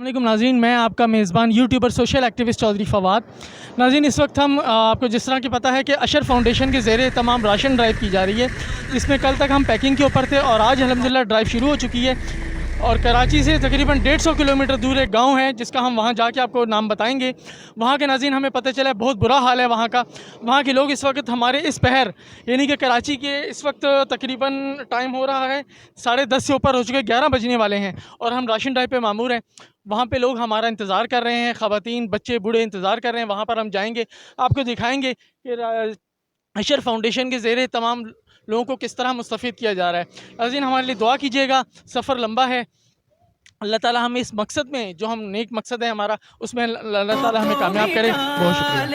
वालेकुम नाज़रीन, मैं आपका मेज़बान यूट्यूबर सोशल एक्टिविस्ट चौधरी फ़वाद। नाज़रीन, इस वक्त हम आपको जिस तरह की पता है कि अशर फाउंडेशन के ज़ेरे तमाम राशन ड्राइव की जा रही है, जिसमें कल तक हम पैकिंग के ऊपर थे और आज अल्हम्दुलिल्लाह ड्राइव शुरू हो चुकी है। और कराची से तकरीबन 150 किलोमीटर दूर एक गांव है जिसका हम वहां जाके आपको नाम बताएंगे। वहां के नाज़रीन हमें पता चला है बहुत बुरा हाल है वहां का। वहां के लोग इस वक्त हमारे इस पहर यानी कि कराची के इस वक्त तकरीबन टाइम हो रहा है 10:30 से ऊपर हो चुके, 11 बजने वाले हैं और हम राशन ड्राइव पे मामूर हैं। वहाँ पे लोग हमारा इंतज़ार कर रहे हैं, ख़वातीन बच्चे बूढ़े इंतज़ार कर रहे हैं। वहाँ पर हम जाएंगे, आपको दिखाएंगे कि अशर फाउंडेशन के ज़ेरे तमाम लोगों को किस तरह मुस्तफ़ीद किया जा रहा है। नाज़रीन, हमारे लिए दुआ कीजिएगा, सफ़र लंबा है। अल्लाह ताला हमें इस मकसद में, जो हम नेक मकसद है हमारा, उसमें अल्लाह ताला हमें कामयाब करे। बहुत शुक्रिया।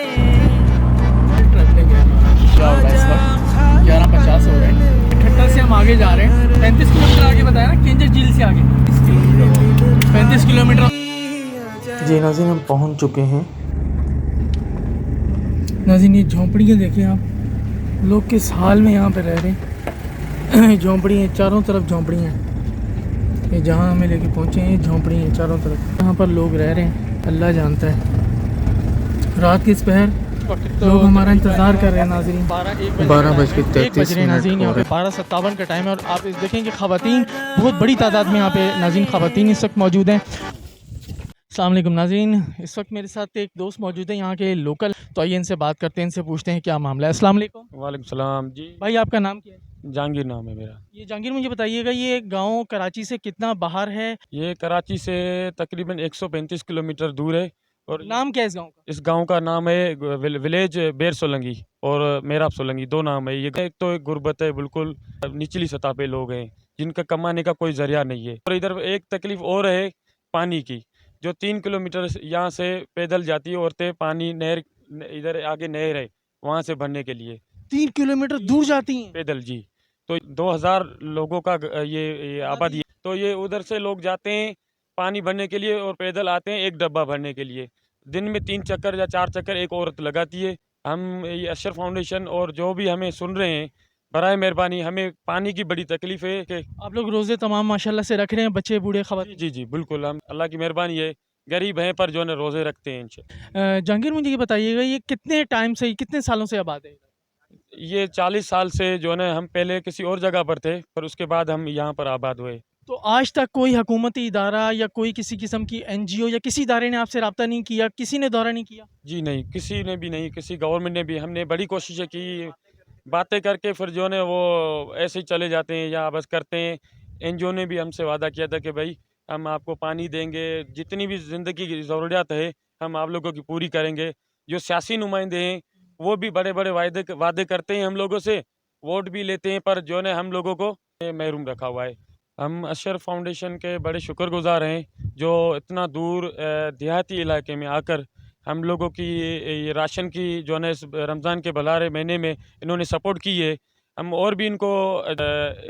क्या हो रहा है इस वक्त? 11:50 हो रहे हैं। ठट्टा से हम आगे जा रहे हैं, 35 किलोमीटर आगे बताया ना, केंजर झील से आगे 35 किलोमीटर। जी नाज़रीन, हम पहुंच चुके हैं। नाज़रीन, ये झोंपड़ियाँ देखें आप, लोग किस हाल में यहाँ पे रह रहे हैं। झोंपड़ी हैं, चारों तरफ झोंपड़ी हैं। ये जहाँ हमें लेके पहुँचे हैं झोंपड़ी हैं चारों तरफ, यहाँ पर लोग रह रहे हैं। अल्लाह जानता है रात के इस पहर लोग हमारा इंतज़ार कर रहे हैं। नाज़रीन, 12:33 नाज़रीन, यहाँ पे 12:57 का टाइम है और आप देखें कि ख़वातीन बहुत बड़ी तादाद में यहाँ पे नाज़रीन ख़वातीन इस वक्त मौजूद हैं। अस्सलाम वालेकुम नाज़रीन, इस वक्त मेरे साथ एक दोस्त मौजूद है यहाँ के लोकल, तो आइए इनसे बात करते हैं, इनसे पूछते हैं क्या मामला है। अस्सलाम वालेकुम वालेकुम सलाम जी। भाई, आपका नाम क्या है? जहांगीर नाम है मेरा। ये जहांगीर, मुझे बताइएगा ये गांव कराची से कितना बाहर है? ये कराची से तकरीबन 135 किलोमीटर दूर है। और नाम क्या है इस गांव का? इस गांव का नाम है विलेज बेर सोलंगी और मेराब सोलंगी, दो नाम है। ये एक तो एक गुर्बत है, बिल्कुल निचली सतह पे लोग हैं जिनका कमाने का कोई जरिया नहीं है। और इधर एक तकलीफ और है पानी की, जो 3 किलोमीटर यहाँ से पैदल जाती है औरतें, पानी नहर इधर आगे नहर है वहाँ से भरने के लिए 3 किलोमीटर दूर जाती हैं? पैदल जी। तो 2000 लोगों का ये आबादी है। तो ये उधर से लोग जाते हैं पानी भरने के लिए और पैदल आते हैं एक डब्बा भरने के लिए। दिन में 3 चक्कर या 4 चक्कर एक औरत लगाती है। हम ये अशर फाउंडेशन और जो भी हमें सुन रहे हैं, बराए मेहरबानी, हमें पानी की बड़ी तकलीफ है कि आप लोग रोज़े तमाम माशाल्लाह से रख रहे हैं, बच्चे बूढ़े ख़वातीन? जी जी बिल्कुल, हम अल्लाह की मेहरबानी है, गरीब हैं पर जो है रोज़े रखते हैं इंशाल्लाह। जहांगीर, मुझे ये बताइएगा ये कितने टाइम से, कितने सालों से आबाद है? ये 40 साल से जो है ना, हम पहले किसी और जगह पर थे पर उसके बाद हम यहाँ पर आबाद हुए। तो आज तक कोई हुकूमती इदारा या कोई किसी किस्म की एनजीओ या किसी इदारे ने आपसे रब्ता नहीं किया, किसी ने दौरा नहीं किया? जी नहीं, किसी ने भी नहीं, किसी गवर्नमेंट ने भी। हमने बड़ी कोशिशें की, बातें करके फिर जो है वो ऐसे ही चले जाते हैं या बस करते हैं। एनजीओ ने भी हमसे वादा किया था कि भाई हम आपको पानी देंगे, जितनी भी ज़िंदगी की ज़रूरियात है हम आप लोगों की पूरी करेंगे। जो सियासी नुमाइंदे हैं वो भी बड़े बड़े वादे करते हैं हम लोगों से, वोट भी लेते हैं, पर जो है हम लोगों को महरूम रखा हुआ है। हम अशर फाउंडेशन के बड़े शुक्रगुजार हैं जो इतना दूर देहाती इलाके में आकर हम लोगों की ये राशन की जो है इस रमज़ान के भलारे महीने में इन्होंने सपोर्ट की है। हम और भी इनको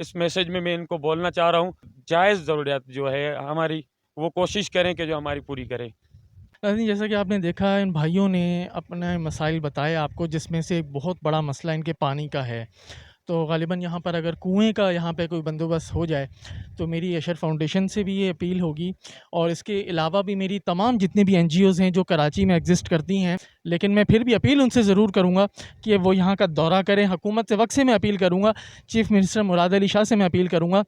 इस मैसेज में मैं इनको बोलना चाह रहा हूँ, जायज़ ज़रूरियात जो है हमारी वो कोशिश करें कि जो हमारी पूरी करें। नाज़रीन, जैसा कि आपने देखा इन भाइयों ने अपने मसाइल बताए आपको, जिसमें से एक बहुत बड़ा मसला इनके पानी का है। तो ग़ालिबन यहाँ पर अगर कुएँ का यहाँ पे कोई बंदोबस्त हो जाए तो मेरी अशर फाउंडेशन से भी ये अपील होगी, और इसके अलावा भी मेरी तमाम जितनी भी एनजीओज़ हैं जो कराची में एग्जिस्ट करती हैं, लेकिन मैं फिर भी अपील उनसे ज़रूर करूँगा कि वो यहाँ का दौरा करें। हुकूमत से वक्त से मैं अपील करूँगा, चीफ़ मिनिस्टर मुराद अली शाह से मैं अपील करूँगा,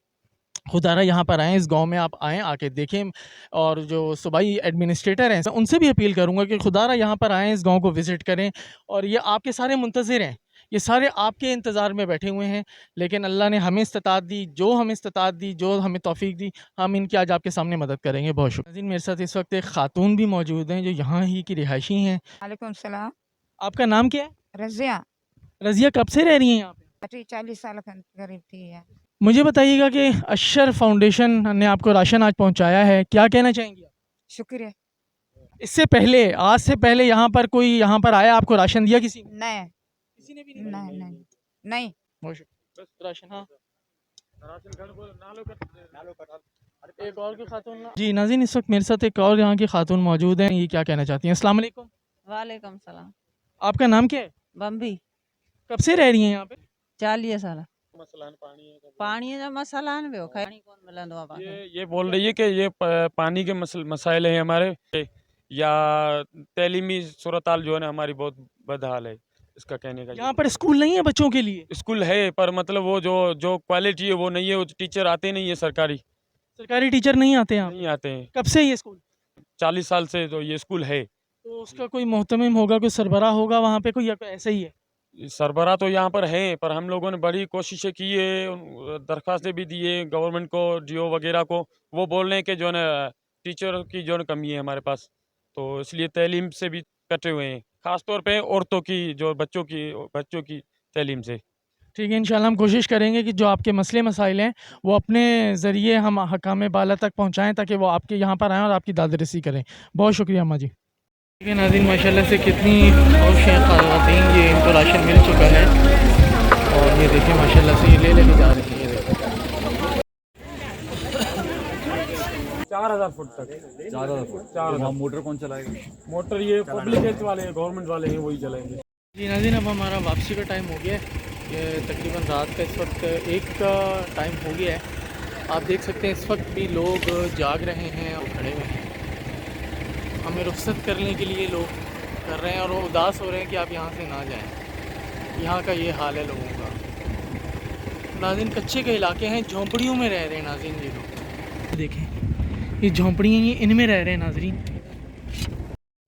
खुदारा यहाँ पर आएँ, इस गांव में आप आएँ, आके देखें। और जो सूबाई एडमिनिस्ट्रेटर हैं उनसे भी अपील करूँगा कि खुदारा यहाँ पर आएँ, इस गांव को विज़िट करें। और ये आपके सारे मुंतज़िर हैं, ये सारे आपके इंतज़ार में बैठे हुए हैं, लेकिन अल्लाह ने हमें इस्तिताअत दी, जो हमें इस्तिताअत दी, जो हमें तौफ़ीक दी, हम इनकी आज आपके सामने मदद करेंगे। बहुत शुक्रिया। नाज़रीन, मेरे साथ इस वक्त एक खातून भी मौजूद हैं जो यहाँ ही की रिहायशी हैं। वालेकुम सलाम। आपका नाम क्या है? रज़िया। रज़िया, कब से रह रही हैं यहाँ पे? 40 साल के करीब थी है। मुझे बताइएगा कि अशर फाउंडेशन ने आपको राशन आज पहुँचाया है, क्या कहना चाहेंगी आप? शुक्रिया। इससे पहले, आज से पहले यहाँ पर कोई यहाँ पर आया, आपको राशन दिया किसी ने? नहीं, किसी ने भी नहीं, नहीं? नहीं, नहीं। बस राशन, हाँ। एक और की खातून जी। नाज़रीन, इस वक्त मेरे साथ एक और यहाँ की खातून मौजूद हैं, ये क्या कहना चाहती हैं? अस्सलाम वालेकुम। वालेकुम सलाम। आपका नाम क्या है? बम्बी। कब से रह रही हैं यहाँ पे? 40 साल। पानी जो मसला है वो पानी कौन मिलंदो आहे पाखे? ये बोल रही है कि ये पानी के मसाइल हैं हमारे, या तैलीमी सूरत-हाल जो है ना हमारी बहुत बदहाल है, इसका कहने का यहाँ पर स्कूल नहीं है बच्चों के लिए? स्कूल है पर मतलब वो जो क्वालिटी है वो नहीं है, वो टीचर आते नहीं है, सरकारी टीचर नहीं आते यहाँ? नहीं आते हैं। कब से ये स्कूल? 40 साल से तो ये स्कूल है। तो उसका कोई मोहतमिम होगा, कोई सरबराह होगा वहाँ पे कोई, या कोई ऐसे ही है? सरबराह तो यहाँ पर हैं, पर हम लोगों ने बड़ी कोशिशें की है, दरख्वास्तें भी दी है गवर्नमेंट को, डीओ वगैरह को। वो बोल रहे हैं कि जो है ना टीचर की जो है कमी है हमारे पास, तो इसलिए तालीम से भी कटे हुए हैं, ख़ास तौर पे औरतों की, जो बच्चों की तालीम से। ठीक है, इंशाल्लाह हम कोशिश करेंगे कि जो आपके मसले मसाइल हैं वो अपने ज़रिए हम हकाम बाला तक पहुँचाएँ, ताकि वो आपके यहाँ पर आएँ और आपकी दादरसी करें। बहुत शुक्रिया अम्मा जी। ठीक है नाज़रीन, माशाल्लाह से कितनी ख़वातीन ये इनको राशन मिल चुका है, और ये देखिए माशाल्लाह से ये लेके जा रही है। 4000 फुट तक। 4000 फुट। 4000 वहाँ मोटर कौन चलाएगा? मोटर ये पब्लिक हेल्थ वाले हैं, गवर्नमेंट वाले हैं, वही चलाएंगे। जी नाज़रीन, अब हमारा वापसी का टाइम हो गया है। ये तकरीबन रात का इस वक्त 1 का टाइम हो गया है। आप देख सकते हैं इस वक्त भी लोग जाग रहे हैं और खड़े हुए हैं। हमें रुख्सत करने के लिए लोग कर रहे हैं, और वो उदास हो रहे हैं कि आप यहाँ से ना जाएं। यहाँ का ये हाल है लोगों का। नाज़रीन, कच्चे के इलाके हैं, झोंपड़ियों में रह रहे हैं नाज़रीन ये लोग। देखें ये झोंपड़ियाँ, ये इनमें रह रहे हैं नाज़रीन।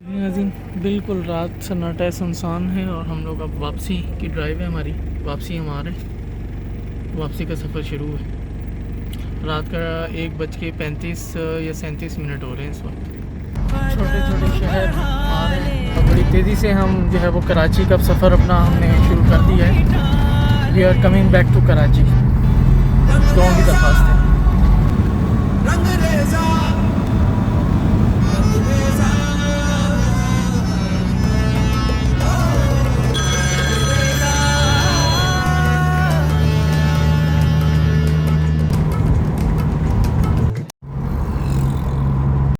नाज़रीन बिल्कुल रात सन्नाटा सुनसान है, और हम लोग अब वापसी की ड्राइव है हमारी, वापसी हम आ रहे हैं, वापसी का सफ़र शुरू है। रात का 1:35 या 37 मिनट हो रहे हैं इस वक्त। छोटे छोटे शहर आ रहे हैं, और बड़ी तेज़ी से हम जो है वो कराची का सफ़र अपना हमने शुरू कर दिया है। We are coming back to Karachi. दुआओं की दरख्वास्त है।